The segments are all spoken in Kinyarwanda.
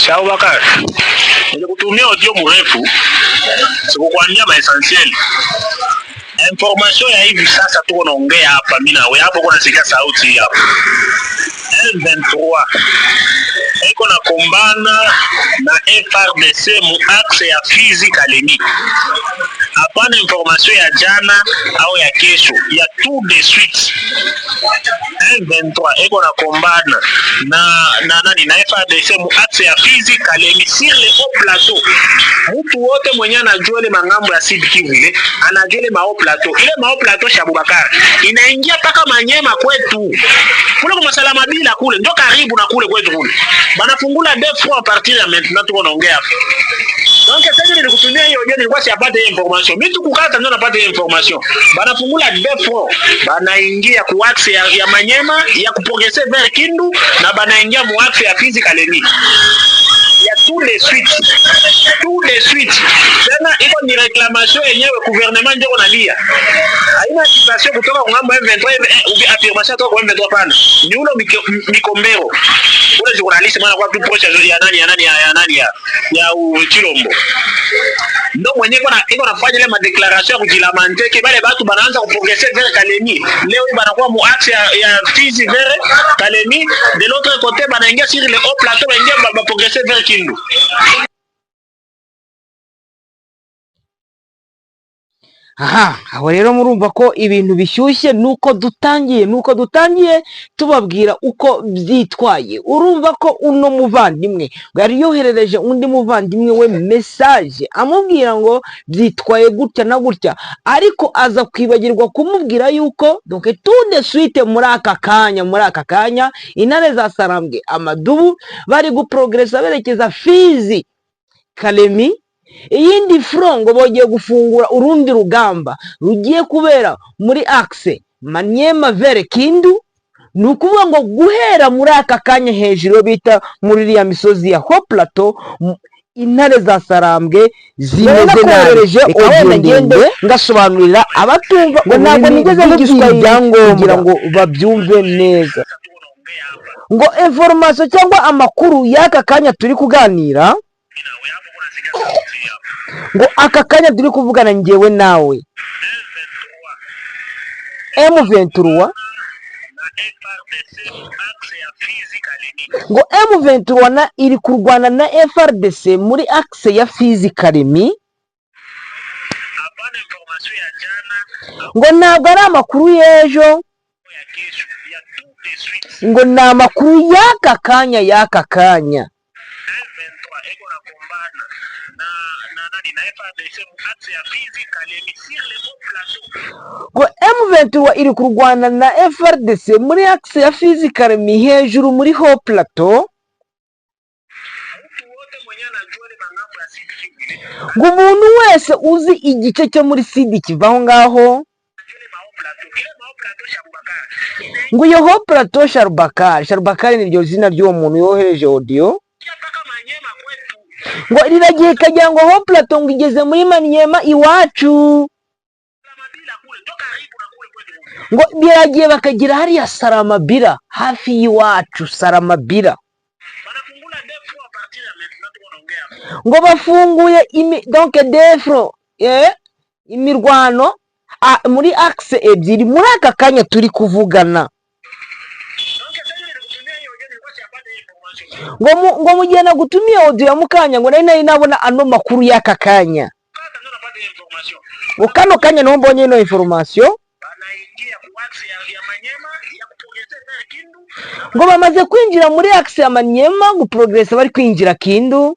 Sawa Bakari. Nilikutumia audio mrefu. Sikukwambia essentiel. Information ya hivi sasa tuko naongea hapa mimi na wewe hapo kuna sikia sauti hapa. M23 iko na kombana na FARDC mu axe ya Fizi Kalemi. Hapana information ya jana au ya kesho, ya tout de suite. M23 iko na kombana na FARDC mu axe ya Fizi Kalemi sur le haut plateau. Mtu wote mwenye anajua ile mangambo ya Sud Kivu ile, anajua ile mao plateau. Ile mao plateau ya Abubakar inaingia paka Manyema kwetu. Kule kwa Salama bila kule ndio karibu na kule kwetu kule. Banafungula deux fois à partir ya maintenant tuko naongea hapa. Donc sasa nilikutumia hiyo audio nilikuwa sipate information. Mimi tukukata ndio napata information. Banafungula deux fois. Banaingia ku axe ya Manyema ya kuprogresser vers Kindu na banaingia mu axe ya Fizi Kalemi. Ya tout de suite. Tena iko ni reclamation yenyewe gouvernement ndio konalia. Haina situation kutoka kwa ngambo M23 ou affirmation kutoka kwa M23 pana. Ni ulo mikombero. Ule journaliste mwana kwa proche ya nani ya Chilombo. Ndio mwenyewe iko nafanya ile madeclaration ya kujilamante ke bale batu banaanza kuprogresser vers Kalemi. Leo banakuwa mu axe ya Fizi vers Kalemi, de l'autre côté banaingia sur le haut plateau banaingia ba progresser vers Kindu. Aha, aho rero murumva ko ibintu bishyushye nuko dutangiye tubabwira uko byitwaye. Urumva ko uno muvandimwe yari yoherereje undi muvandimwe we message amubwira ngo byitwaye gutya na gutya, ariko aza kwibagirwa kumubwira yuko donc tout de suite muri aka kanya intare za Sarambwe Amadubu bari guprogressa berekeza Fizi Kalemi. Iyindi frongo bogiye gufungura urundi rugamba rugiye kubera muri axe Manyema vers Kindu. Nukuvuga ngo guhera muri aka kanya hejuru bita muri ya misozi ya Haut Plateau intare za Sarambwe zimeze nareje wenda ngende ngasobanurira abatumva ngo ntabwo nigeze n'igiswahili kugira ngo babyumve neza. Ngo information cyangwa amakuru y'aka kanya turi kuganira, ngo aka kanya turi kuvugana ngewe nawe, M23 ngo M23 na iri kurwana na FARDC muri axe ya Fizi Kalemi. Ngo ntabwo ari amakuru y'ejo, ngo ni amakuru y'aka kanya. Ngo M23 iri kurwana na FARDC muri axe ya Fizi Kalemi hejuru muri Haut Plateau. Ngo umuntu wese uzi igice cyo muri Sud kivaho ngaho, ngo iyo Haut Plateau Sharbakar ni ryo zina ry'uwo muntu yohereje audio. Ngo riragiye kajya ngo Haut Plateau ngo igeze muri Manyema iwacu. Ngo biragiye bakagira hariya Saramabira hafi y'iwacu Saramabira. Ngo bafunguye donc defro imirwano muri axe ebyiri muri aka kanya turi kuvugana. Ngo mugenda gutumia audio ya mukanya ngo nari nabona ano makuru y'aka kanya. Ngo kano kanya no mbonye ino information. Ngo bamaze kwinjira muri axe ya Manyema guprogress bari kwinjira Kindu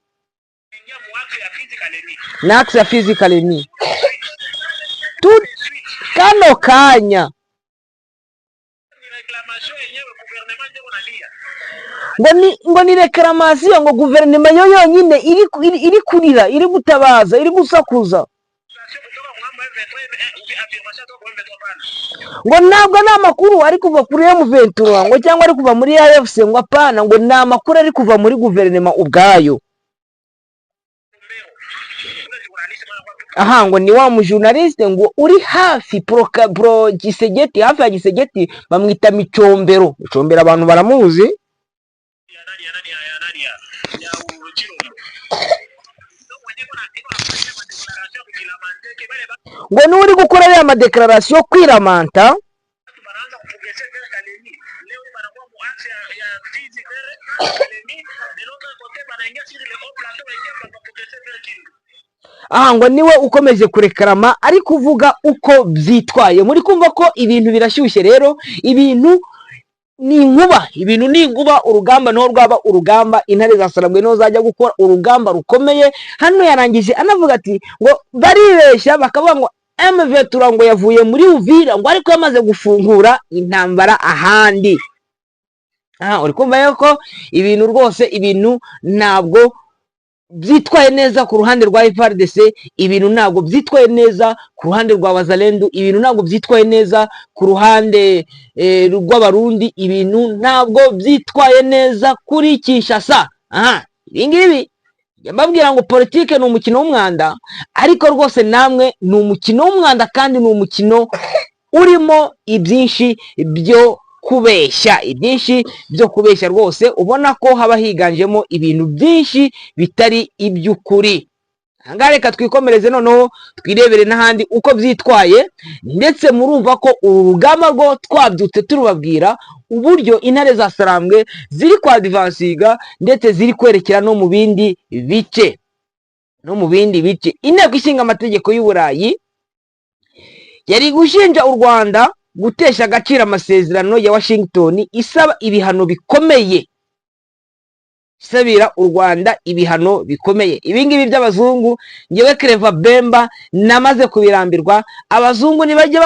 na axe ya Fizi Kalemi. Tu kano kanya ngo ni reclamation ngo guverinoma yo yonyine iri kurira, iri gutabaza, iri gusakuza. Ngo ntabwo na makuru ari kuva kuri M23 ngo cyangwa ari kuva muri AFC ngo apana, ngo na makuru ari kuva muri guverinoma ubwayo. Aha, ngo ni wa mu journaliste ngo uri hafi pro Gisegeti, hafi ya Gisegeti bamwita Micombero. Micombero abantu baramuzi. ngo n'uri gukora ya madeclaration kwiramanta banaanza kupokeza vile Kalemi leo banakuwa muache ya Fizi vile Kalemi leo kote banaingia siri le au plateau baingia bakapokeza vile kintu. ngo niwe ukomeje kurekarama ari kuvuga uko byitwaye. Muri kumva ko ibintu birashyushye rero, ibintu ni inkuba, urugamba no rwaba urugamba, intare zasarambwe no zajya gukora urugamba rukomeye. Hano yarangije anavuga ati ngo baribeshya bakavuga ngo M23 ngo yavuye muri Uvira ngo ariko yamaze gufungura intambara ahandi. Uri kumva yuko ibintu rwose ibintu ntabwo byitwaye neza ku ruhande rwa FARDC, ibintu ntabwo byitwaye neza ku ruhande rwa Wazalendo, ibintu ntabwo byitwaye neza ku ruhande rw'abarundi, ibintu ntabwo byitwaye neza kuri Kinshasa. Ibingibi mbabwira ngo politike ni umukino w'umwanda, ariko rwose namwe ni umukino w'umwanda kandi ni umukino urimo ibyinshi byo kubeshya rwose, ubona ko haba higanjemo ibintu byinshi bitari iby'ukuri. Ahangaha reka twikomereze noneho twirebere n'ahandi uko byitwaye, ndetse murumva ko uru rugamba rwo twabyutse turubabwira uburyo intare za Sarambwe ziri kwa divansiga ndetse ziri kwerekera no mu bindi bice. Inteko ishinga amategeko y'u Burayi yari gushinja u Rwanda gutesha agaciro amasezerano ya Washington isaba ibihano bikomeye, isabira u Rwanda ibihano bikomeye. Ibingibi by'abazungu ngewe Clever Bemba namaze kubirambirwa. Abazungu ni bajye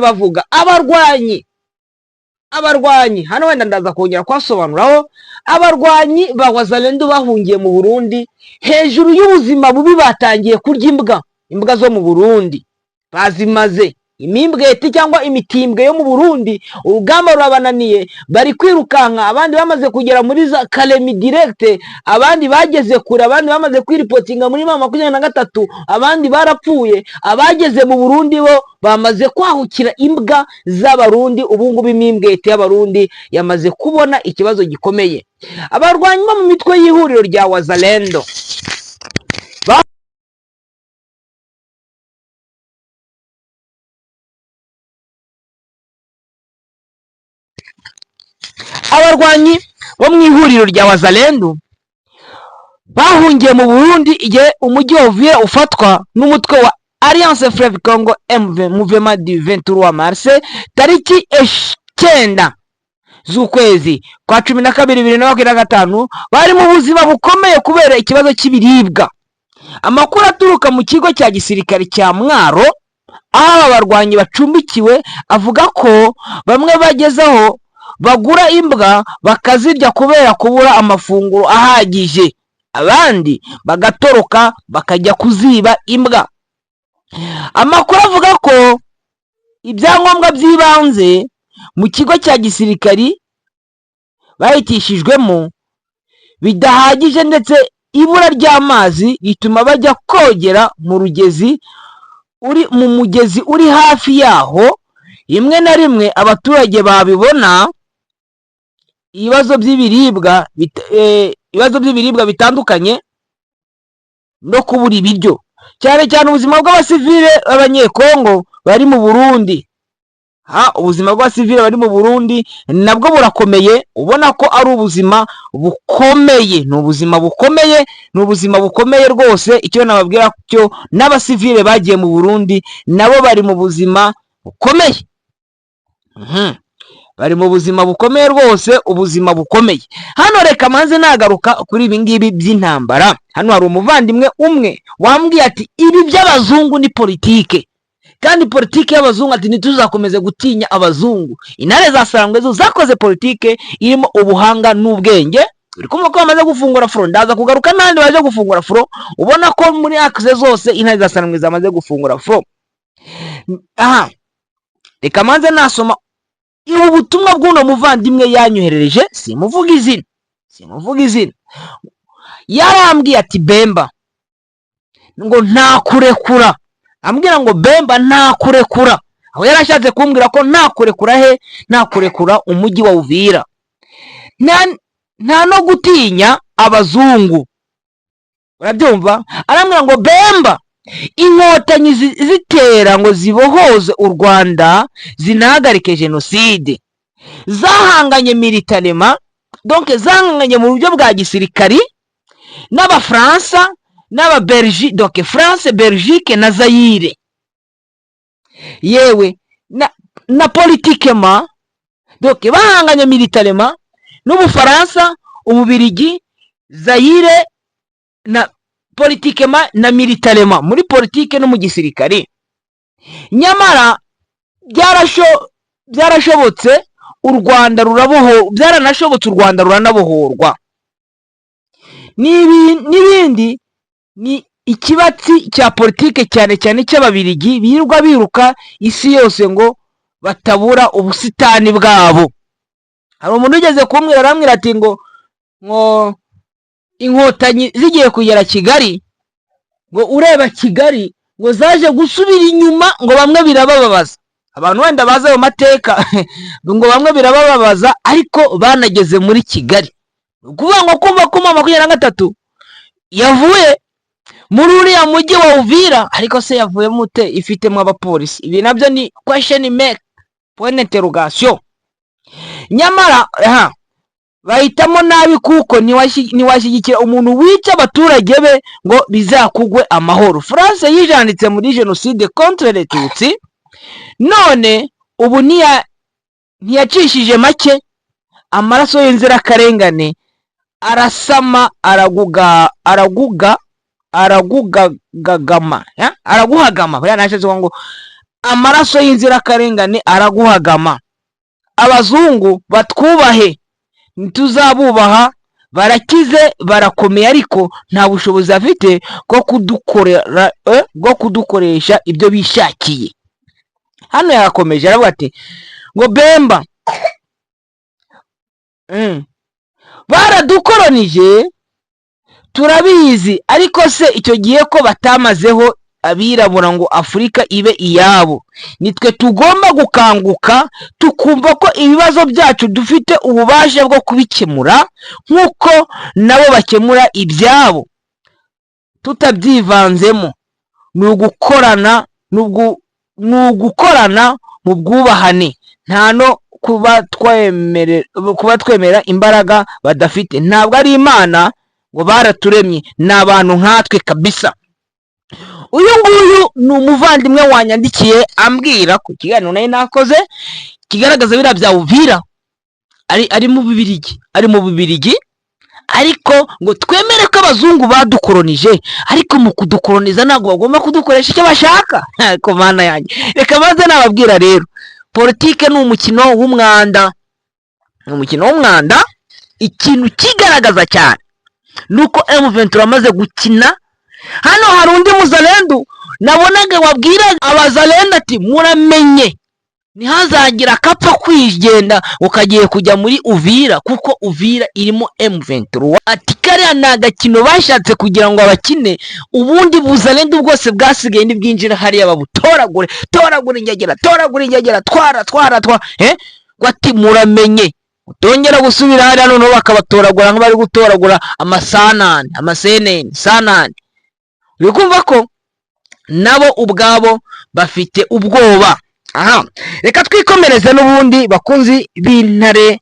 bavuga abarwanyi hano wenda ndaza kongera kwasobanuraho. Abarwanyi ba Wazalendo bahungiye mu Burundi hejuru y'ubuzima bubi, batangiye kurya imbwa zo mu Burundi bazimaze. Imimbweti cyangwa imitimbwe yo mu Burundi urugamba rurabananiye, bari kwirukanka. Abandi bamaze kugera muri za Kalemi direct, abandi bageze kure, abandi bamaze kwiripotinga muri 23, abandi barapfuye. Abageze mu Burundi bo bamaze kwahukira imbwa z'abarundi. Ubu ngubu imimbweti y'abarundi yamaze kubona ikibazo gikomeye. Abarwanyi mu mitwe y'ihuriro rya Wazalendo bo mu ihuriro rya Wazalendo bahungiye mu Burundi igihe umujyi wa Uvira ufatwa n'umutwe wa Alliance Fleuve Congo Mouvement du 23 Mars tariki 9 z'ukwezi kwa 12 2025. bari mu buzima bukomeye kubera ikibazo cy'ibiribwa. Amakuru aturuka mu kigo cya gisirikare cya Mwaro aho abarwanyi bacumbikiwe avuga ko bamwe bagezeho bagura imbwa bakazirya kubera kubura amafunguro ahagije, abandi bagatoroka bakajya kuziba imbwa. Amakuru avuga ko ibyangombwa by'ibanze mu kigo cya gisirikari bahitishijwemo bidahagije, ndetse ibura ry'amazi rituma bajya kogera mu mugezi uri hafi yaho. Rimwe na rimwe abaturage babibona ibibazo by'ibiribwa bitandukanye no kubura ibiryo, cyane cyane ubuzima bw'abasivile b'abanyekongo bari mu Burundi. Ubuzima bw'abasivile bari mu Burundi nabwo burakomeye, ubona ko ari ubuzima bukomeye, ni ubuzima bukomeye rwose. Icyo nababwira cyo n'abasivile bagiye mu Burundi nabo bari mu buzima bukomeye. Bari mu buzima bukomeye rwose, ubuzima bukomeye. Hano reka manze nagaruka kuri ibi ngibi by'intambara. Hano hari umuvandimwe umwe wambwiye ati ibi by'abazungu ni politike, kandi politike y'abazungu ati ntituzakomeze gutinya abazungu. Intare za Sarambwe zo zakoze politike irimo ubuhanga n'ubwenge. Uri kumva ko bamaze gufungura front, ndaza kugaruka n'andi baje gufungura front. Ubona ko muri axe zose intare za Sarambwe zamaze gufungura front. Reka manze nasoma ubutumwa bw'uno muvandimwe yanyoherereje, simuvuga izina. Yarambwiye ati Bemba ngo nta kurekura, ambwira ngo Bemba nta kurekura. Aho yarashatse kumbwira ko nta kurekura nta kurekura umujyi wa Uvira, nta no gutinya abazungu. urabyumva, arambwira ngo Bemba inkotanyi zitera ngo zibohoze u Rwanda zinahagarike jenoside, zahanganye militarema, donc zahanganye mu buryo bwa gisirikari n'Abafaransa n'Ababelgique, donc France, Belgique na Zaire, yewe na politiquement, donc bahanganye militarema n'Ubufaransa, Ububirigi, Zaire na politiquement na militarema, muri politike no mu gisirikari. Nyamara byarashobotse u Rwanda byaranashobotse u Rwanda ruranabohorwa. N'ibindi ni ikibatsi cya politike cyane cyane cy'Ababirigi birirwa biruka isi yose ngo batabura ubusitani bwabo. Hari umuntu ugeze kumbwira, aramwira ati ngo inkotanyi zigiye kugera Kigali, ngo ureba Kigali ngo zaje gusubira inyuma, ngo bamwe birabababaza. Abantu wenda baza mu mateka ngo bamwe birabababaza, ariko banageze muri Kigali. Kuvuga ngo kumva ko 23 yavuye muri uriya mujyi wa Uvira, ariko se yavuye mute ifitemo abapolisi? Ibi nabyo ni question mark, point d'interrogation. Nyamara bahitamo nabi kuko ntiwashyigikira umuntu wica abaturage be ngo bizakugwe amahoro. France yijanditse muri jenoside contre les Tutsi, none ubu ntiyacishije make, amaraso y'inzirakarengane arasama, araguhagama, yanashatse ngo amaraso y'inzirakarengane araguhagama. Abazungu batwubahe, ntituzabubaha, barakize barakomeye, ariko nta bushobozi afite bwo kudukoresha ibyo bishakiye. Hano yarakomeje aravuga ati ngo Bemba baradukolonije turabizi, ariko se icyo gihe ko batamazeho abirabura ngo Afurika ibe iyabo, nitwe tugomba gukanguka tukumva ko ibibazo byacu dufite ububasha bwo kubikemura nk'uko nabo bakemura ibyabo, tutabyivanzemo. Ni ugukorana mu bwubahane, nta no kuba twemera imbaraga badafite. Ntabwo ari Imana ngo baraturemye, ni abantu nkatwe kabisa. Uyu nguyu ni umuvandimwe wanyandikiye ambwira ku kiganiro nayo nakoze kigaragaza bira bya Uvira, ari mu Bibirigi, ariko ngo twemere ko abazungu badukolonije, ariko mu kudukoloniza ntabwo bagomba kudukoresha icyo bashaka. Ko mana yanjye, reka maze nababwira rero, politike ni umukino w'umwanda, ikintu kigaragaza cyane nuko M23 amaze gukina. Hano hari undi muzalendo nabonaga wabwira abazalendo ati muramenye ntihazagira akapfa kwigenda ukagiye kujya muri Uvira, kuko Uvira irimo M23. Ati kariya ni agakino bashatse kugira ngo abakine, ubundi buzalendo bwose bwasigaye nibwinjira hariya babutoragure, toragura ingegera, twara ati muramenye utongera gusubira hariya noneho bakabatoragura nk'abari gutoragura amasenene sanane. Bikumva ko nabo ubwabo bafite ubwoba. Reka twikomereze n'ubundi bakunzi b'Intare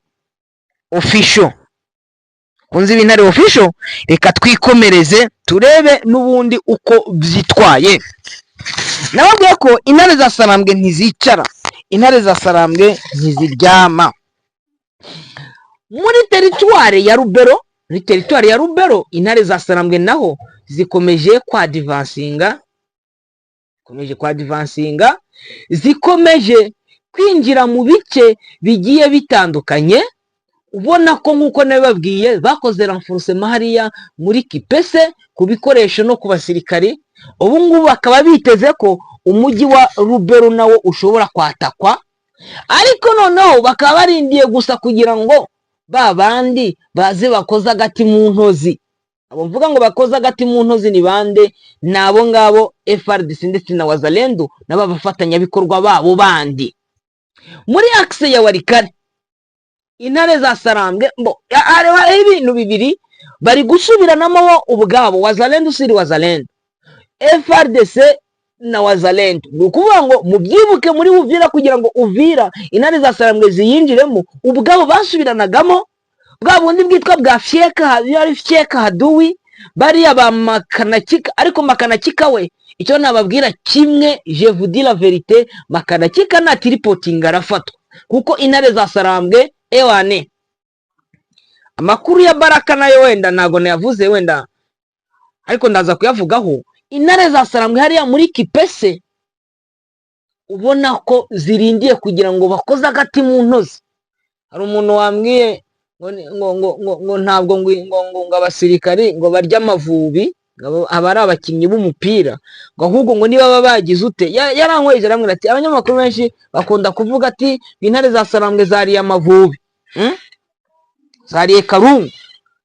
official. Reka twikomereze turebe n'ubundi uko byitwaye. Nababwiye ko intare za Sarambwe ntizicara, intare za Sarambwe ntiziryama. Muri teritwari ya Rubero, intare za Sarambwe naho zikomeje kwadivansinga, zikomeje kwinjira mu bice bigiye bitandukanye. Ubona ko nk'uko nabibabwiye bakoze renforcement hariya muri Kipese ku bikoresho no ku basirikari. Ubu ngubu bakaba biteze ko umujyi wa Rubero nawo ushobora kwatakwa, ariko noneho bakaba barindiye gusa kugira ngo babandi baze bakoza agati mu ntozi. Abo mvuga ngo bakoza agati mu ntozi ni bande? Nabo ngabo FARDC ndetse na Wazalendo n'abafatanya-bikorwa babo bandi. Muri axe ya Walikale intare za Sarambwe hari ibintu bibiri bari gusubiranamo bo ubwabo, wazalendo usiri wazalendo, FRDC na wazalendo. Ni ukuvuga ngo mubyibuke muri Uvira, kugira ngo Uvira intare za Sarambwe ziyinjiremo, ubwabo basubiranagamo bwa bundi bwitwa bwa fyeka haduwi, bariya ba Makanakika. Ariko Makanakika we icyo nababwira kimwe, je vous dis la vérité, Makanakika natiripotinga arafatwa, kuko intare za Sarambwe ewane amakuru ya Baraka nayo wenda ntago nayavuze wenda, ariko ndaza kuyavugaho. Intare za Sarambwe hariya muri Kipese ubona ko zirindiye kugira ngo bakoze agati mu ntozi. Hari umuntu wambwiye ngo ntabwo ngo abasirikari ngo barya amavubi, aba ari abakinnyi b'umupira, ngo ahubwo ngo niba baba bagize ute. Yarankweje aramwira ati abanyamakuru benshi bakunda kuvuga ati intare za Sarambwe zariye amavubi, zariye karungu,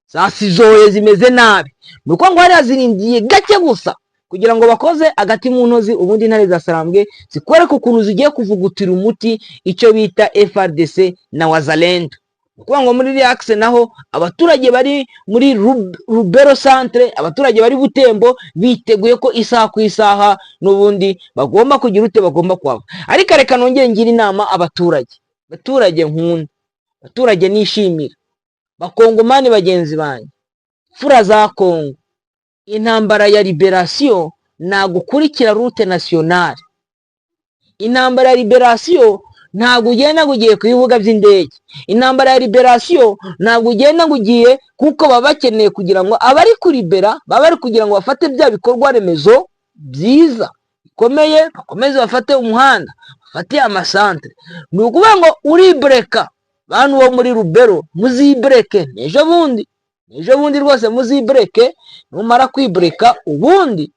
zasizoye zimeze nabi. Nuko ngo hariya zirindiye gake gusa kugira ngo bakoze agati mu ntozi, ubundi intare za Sarambwe zikwereka ukuntu zigiye kuvugutira umuti icyo bita FRDC na wazalendo. Kuvuga ngo muri Reaxe naho abaturage bari muri Rubero centre, abaturage bari Butembo biteguye ko isaha ku isaha n'ubundi bagomba kugira ute, bagomba kwava. Ariko reka nongere ngira inama abaturage nkunda, abaturage nishimira, bakongomani bagenzi banjye, fura za Kongo, intambara ya liberation nagukurikira route nationale. Intambara ya liberation ntabwo ugenda ngugiye ku bibuga by'indege, intambara ya liberation ntabwo ugenda ngugiye kuko baba bakeneye kugira ngo abari kuribera baba bari kugira ngo bafate bya bikorwa remezo byiza bikomeye, bakomeze bafate umuhanda, bafate amasantere. Ni ukuvuga ngo uribreka bantu bo muri Rubero, muzibreke nejo bundi rwose muzibreke. Numara kwibreka ubundi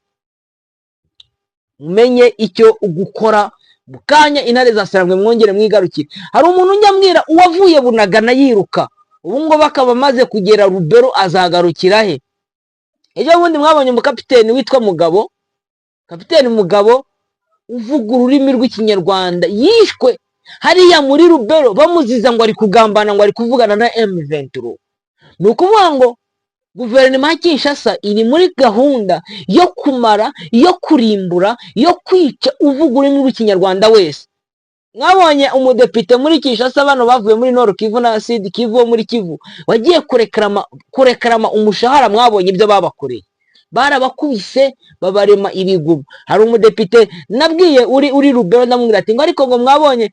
umenye icyo ugukora bukanya intare za Sarambwe mwongere mwigarukire. Hari umuntu njyambwira uwavuye Bunagana yiruka, ubu ngo bakaba maze kugera Rubero azagarukira he? Ejo bundi mwabonye umukapiteni witwa Mugabo, kapiteni Mugabo uvuga ururimi rw'ikinyarwanda yishwe hariya muri Rubero, bamuziza ngo ari kugambana, ngo ari kuvugana na M23. Ni ukuvuga ngo guverinoma ya Kinshasa iri muri gahunda yo kumara, yo kurimbura, yo kwica uvuga ururimi rw'ikinyarwanda wese. Mwabonye umudepite muri Kinshasa bano bavuye muri Nord Kivu na Sud Kivu muri Kivu wagiye kurekarama umushahara, mwabonye ibyo babakoreye, barabakubise babarema ibigumu. Hari umudepite nabwiye uri Rubero ndamubwira ati ngo ariko ngo mwabonye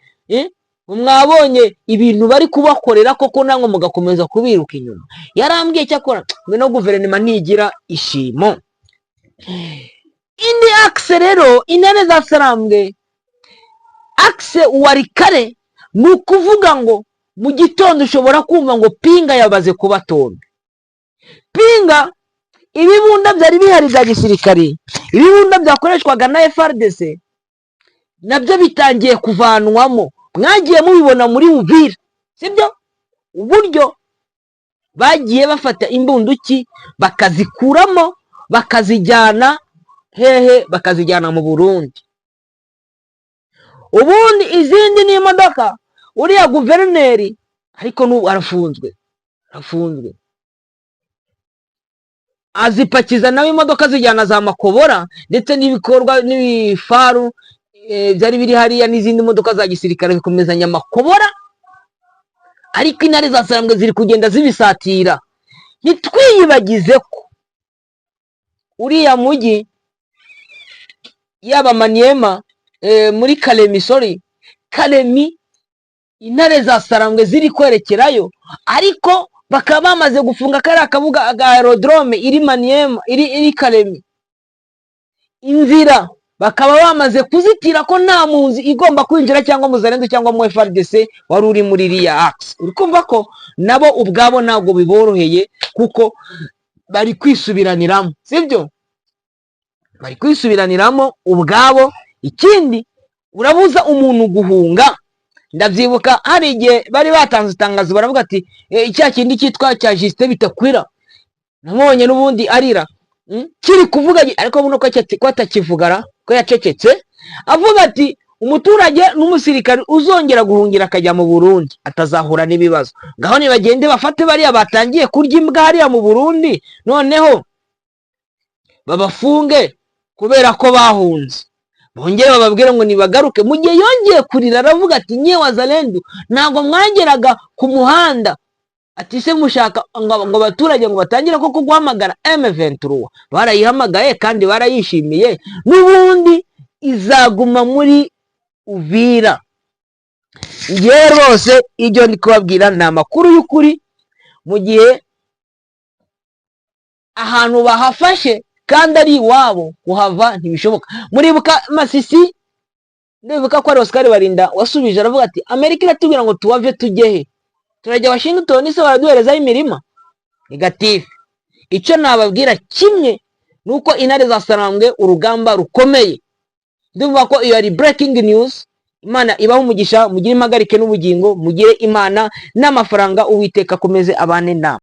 ibintu bari kubakorera koko nango mugakomeza kubiruka inyuma. Yarambwiye cyakora no guverinoma ntigira ishimo. Indi axe rero intare za Sarambwe, axe warikare, ni ukuvuga ngo mu gitondo ushobora kumva ngo pinga yabaze kubatonda. Pinga ibibunda byari bihari bya gisirikari, ibibunda byakoreshwaga na FRDC nabyo bitangiye kuvanwamo. Mwagiye mubibona muri Uvira, sibyo? Uburyo bagiye bafata imbunduki bakazikuramo bakazijyana hehe, bakazijyana mu Burundi. Ubundi izindi ni imodoka, uriya guverineri ariko n'ubu arafunzwe, azipakiza nawe imodoka zijyana za Makobora ndetse n'ibikorwa n'ibifaru byari biri hariya, n'izindi modoka za gisirikare bikomezanya Makobora. Ariko intare za Sarambwe ziri kugenda zibisatira. Nitwiyibagize ko uriya mujyi yaba Maniema muri Kalemi intare za Sarambwe ziri kwerekerayo, ariko bakaba bamaze gufunga kariya kabuga ga aerodrome iri Maniema iri Kalemi. Inzira bakaba bamaze kuzitira ko nta munzi igomba kwinjira cyangwa muzarendo cyangwa mu FRDC wari uri muri iriya axe. Uri kumva ko nabo ubwabo ntabwo biboroheye kuko bari kwisubiraniramo, sibyo? Bari kwisubiraniramo ubwabo. Ikindi urabuza umuntu guhunga. Ndabyibuka hari igihe bari batanze itangazo baravuga ati icya kindi cyitwa cya Justin Bitakwira namubonye n'ubundi arira kiri kuvuga, ariko buno ko atakivugara ko yacecetse, avuga ati umuturage n'umusirikare uzongera guhungira akajya mu Burundi atazahura n'ibibazo. Ngaho nibagende bafate bariya batangiye kurya imbwa hariya mu Burundi, noneho babafunge kubera ko bahunze, bongere bababwire ngo nibagaruke. Mu gihe yongeye kurira aravuga ati nye wazalendo ntabwo mwageraga ku muhanda, ati se mushaka ngo abaturage ngo batangire koko guhamagara M23? Barayihamagaye kandi barayishimiye, n'ubundi izaguma muri Uvira. Ngewe rwose ibyo ndi kubabwira ni amakuru y'ukuri, mu gihe ahantu bahafashe kandi ari iwabo kuhava ntibishoboka. Muribuka Masisi, ndibuka ko ari Oscar Barinda wasubije aravuga ati Amerika iratubwira ngo tuwave tujyehe, turajya Washington se baraduherezaho imirima negative. Icyo nababwira kimwe nuko intare za Sarambwe urugamba rukomeye. Ndumva ko iyo ari breaking news. Imana ibaho umugisha, mugire impagarike n'ubugingo, mugire Imana n'amafaranga, Uwiteka akomeze abane namwe.